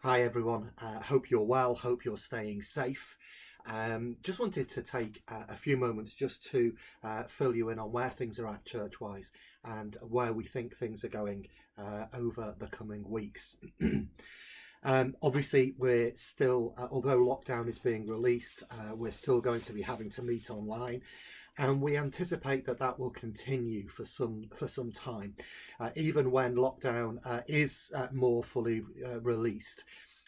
Hi everyone, hope you're well, hope you're staying safe. Just wanted to take a few moments just to fill you in on where things are at church-wise and where we think things are going over the coming weeks. Obviously, we're still, although lockdown is being released, we're still going to be having to meet online, and we anticipate that that will continue for some time, even when lockdown is more fully released.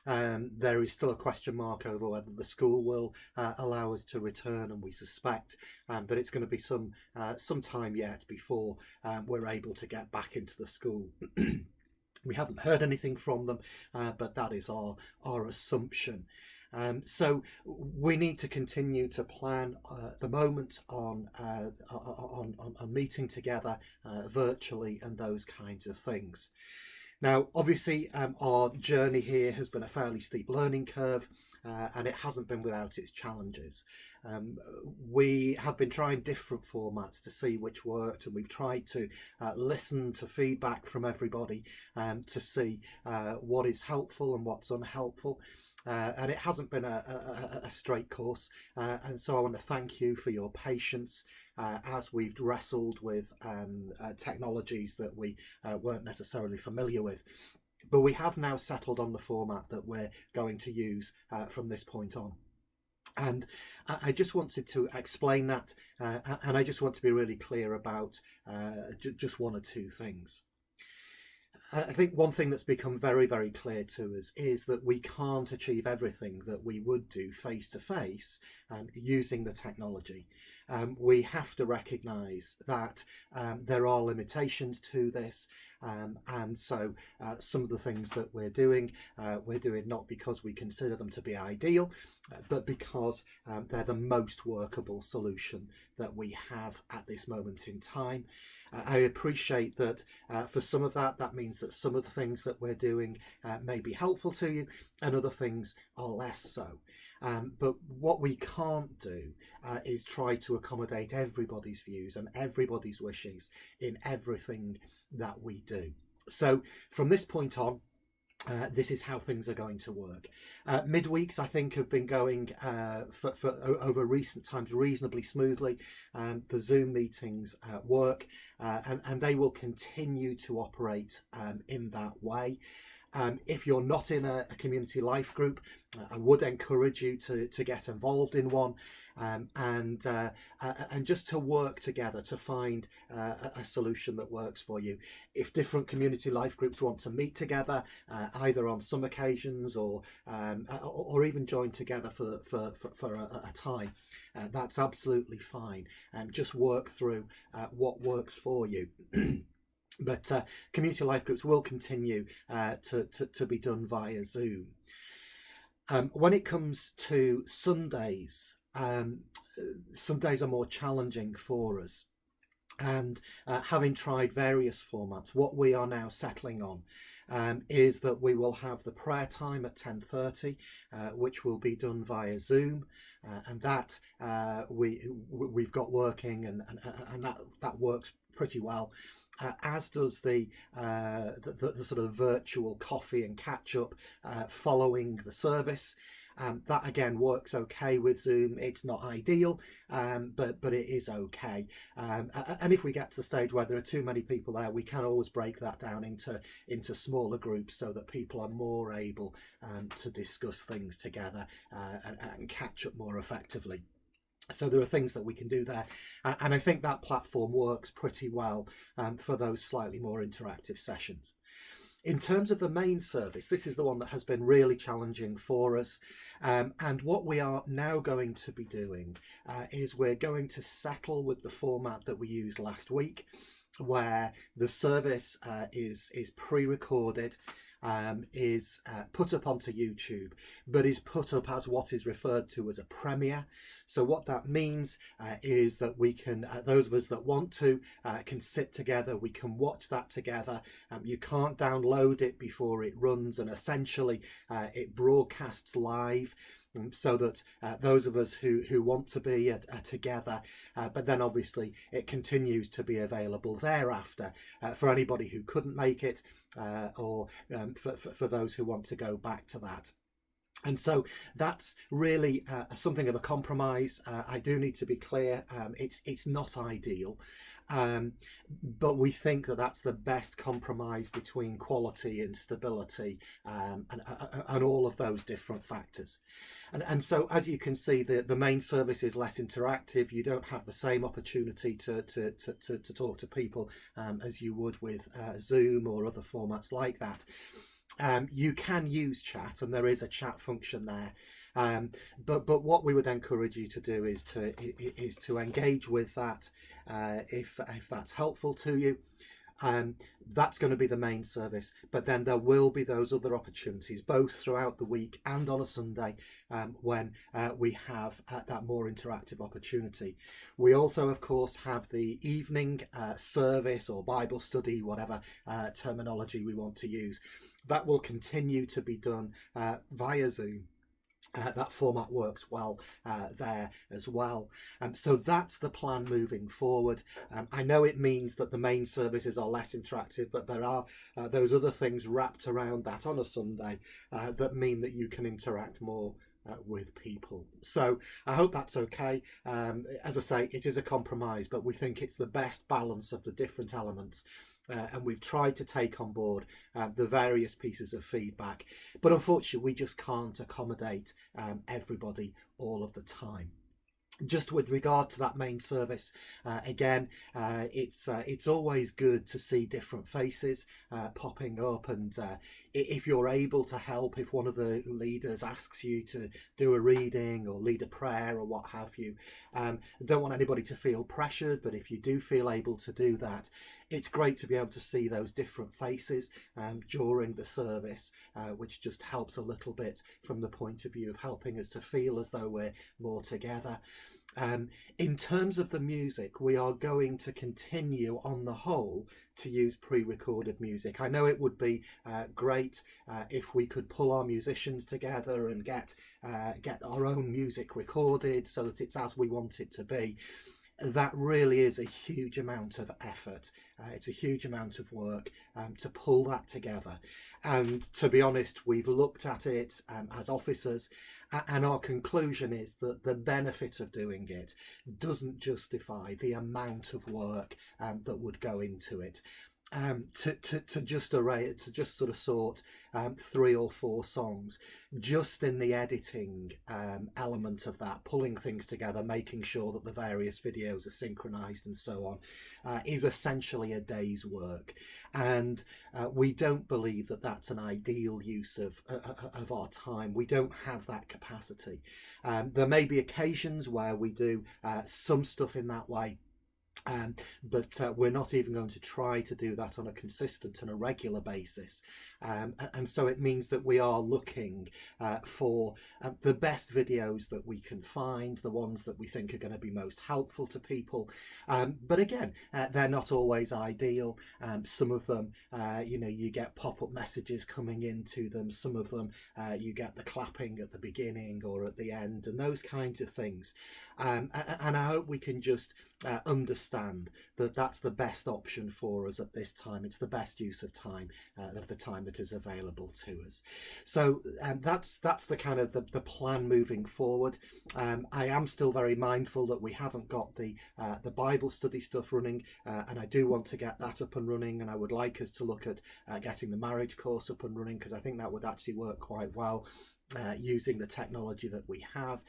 There is still a question mark over whether the school will allow us to return, and we suspect that it's going to be some time yet before we're able to get back into the school. We haven't heard anything from them, but that is our assumption. So we need to continue to plan at the moment on meeting together virtually and those kinds of things. Now, obviously, our journey here has been a fairly steep learning curve, and it hasn't been without its challenges. We have been trying different formats to see which worked, and we've tried to listen to feedback from everybody to see what is helpful and what's unhelpful. And it hasn't been a straight course, and so I want to thank you for your patience as we've wrestled with technologies that we weren't necessarily familiar with. But we have now settled on the format that we're going to use from this point on. And I just wanted to explain that, and I just want to be really clear about just one or two things. I think one thing that's become very, very clear to us is that we can't achieve everything that we would do face to face using the technology. We have to recognise that there are limitations to this, and so some of the things that we're doing not because we consider them to be ideal, but because they're the most workable solution that we have at this moment in time. I appreciate that for some of that means that some of the things that we're doing may be helpful to you, and other things are less so. But what we can't do is try to accommodate everybody's views and everybody's wishes in everything that we do. So from this point on, this is how things are going to work. Midweeks, I think, have been going for over recent times reasonably smoothly. The Zoom meetings work, and they will continue to operate in that way. If you're not in a community life group, I would encourage you to get involved in one, and just to work together to find a solution that works for you. If different community life groups want to meet together, either on some occasions or even join together for a time, that's absolutely fine. Just work through what works for you. But community life groups will continue to be done via Zoom. When it comes to Sundays, Sundays are more challenging for us. And having tried various formats, what we are now settling on is that we will have the prayer time at 10:30, which will be done via Zoom, and that we've got working, and that works pretty well. As does the sort of virtual coffee and catch up following the service. That again works okay with Zoom. It's not ideal, but it is okay. And if we get to the stage where there are too many people there, we can always break that down into smaller groups so that people are more able to discuss things together and catch up more effectively. So there are things that we can do there, and I think that platform works pretty well for those slightly more interactive sessions. In terms of the main service, this is the one that has been really challenging for us, and what we are now going to be doing is we're going to settle with the format that we used last week, where the service is pre-recorded, is put up onto YouTube, but is put up as what is referred to as a premiere. So what that means is that we can, those of us that want to, can sit together, we can watch that together. You can't download it before it runs, and essentially it broadcasts live. so that those of us who want to be are together, but then obviously it continues to be available thereafter for anybody who couldn't make it, or for those who want to go back to that. And so that's really something of a compromise. I do need to be clear, it's not ideal, but we think that that's the best compromise between quality and stability, and all of those different factors. And so, as you can see, the main service is less interactive. You don't have the same opportunity to talk to people as you would with Zoom or other formats like that. You can use chat, and there is a chat function there, but what we would encourage you to do is to engage with that, if that's helpful to you. That's going to be the main service, but then there will be those other opportunities both throughout the week and on a Sunday, when we have that more interactive opportunity. We also, of course, have the evening service or Bible study, whatever terminology we want to use. That will continue to be done via Zoom. That format works well there as well. So that's the plan moving forward. I know it means that the main services are less interactive, but there are those other things wrapped around that on a Sunday that mean that you can interact more with people. So I hope that's okay. As I say, it is a compromise, but we think it's the best balance of the different elements. And we've tried to take on board the various pieces of feedback, but unfortunately we just can't accommodate everybody all of the time. Just with regard to that main service, again, it's always good to see different faces popping up, and if you're able to help, if one of the leaders asks you to do a reading or lead a prayer or what have you, don't want anybody to feel pressured, but if you do feel able to do that, it's great to be able to see those different faces during the service, which just helps a little bit from the point of view of helping us to feel as though we're more together. In terms of the music, we are going to continue on the whole to use pre-recorded music. I know it would be great if we could pull our musicians together and get our own music recorded so that it's as we want it to be. That really is a huge amount of effort. It's a huge amount of work to pull that together. And to be honest, we've looked at it as officers, and our conclusion is that the benefit of doing it doesn't justify the amount of work that would go into it. To just sort of sort 3 or 4 songs, just in the editing element of that, pulling things together, making sure that the various videos are synchronized and so on, is essentially a day's work. And we don't believe that that's an ideal use of our time. We don't have that capacity. There may be occasions where we do some stuff in that way, but we're not even going to try to do that on a consistent and a regular basis, and so it means that we are looking for the best videos that we can find, the ones that we think are going to be most helpful to people, but again, they're not always ideal. Some of them, you get pop-up messages coming into them. Some of them you get the clapping at the beginning or at the end and those kinds of things, and I hope we can just understand that that's the best option for us at this time. It's the best use of time, of the time that is available to us. So that's the kind of the plan moving forward. I am still very mindful that we haven't got the Bible study stuff running, and I do want to get that up and running, and I would like us to look at getting the marriage course up and running, because I think that would actually work quite well using the technology that we have.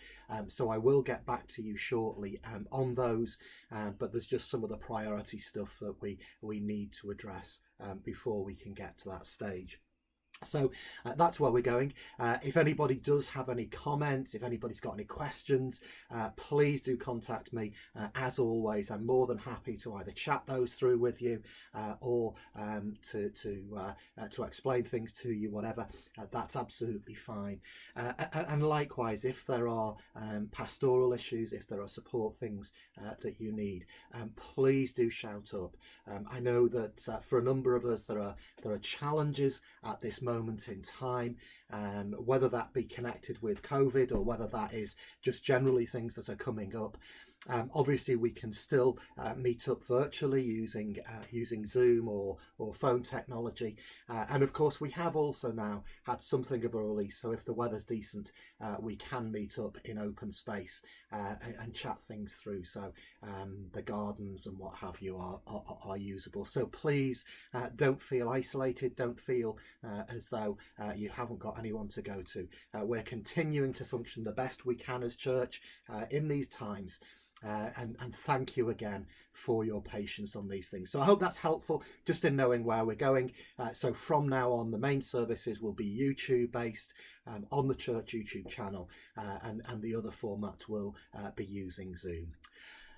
So I will get back to you shortly on those, but there's just some of the priority stuff that we need to address before we can get to that stage. So that's where we're going. If anybody does have any comments, if anybody's got any questions, please do contact me. As always, I'm more than happy to either chat those through with you or to explain things to you, whatever. That's absolutely fine. And likewise, if there are pastoral issues, if there are support things that you need, please do shout up. I know that for a number of us there are challenges at this moment moment in time, whether that be connected with COVID or whether that is just generally things that are coming up. Obviously, we can still meet up virtually using Zoom or phone technology, and of course we have also now had something of a release. So if the weather's decent, we can meet up in open space and chat things through. So the gardens and what have you are usable. So please don't feel isolated. Don't feel as though you haven't got anyone to go to. We're continuing to function the best we can as church in these times. And thank you again for your patience on these things. So I hope that's helpful just in knowing where we're going. So from now on, the main services will be YouTube based on the church YouTube channel, and the other format will be using Zoom.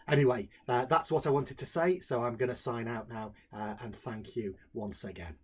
Anyway, that's what I wanted to say. So I'm going to sign out now, and thank you once again.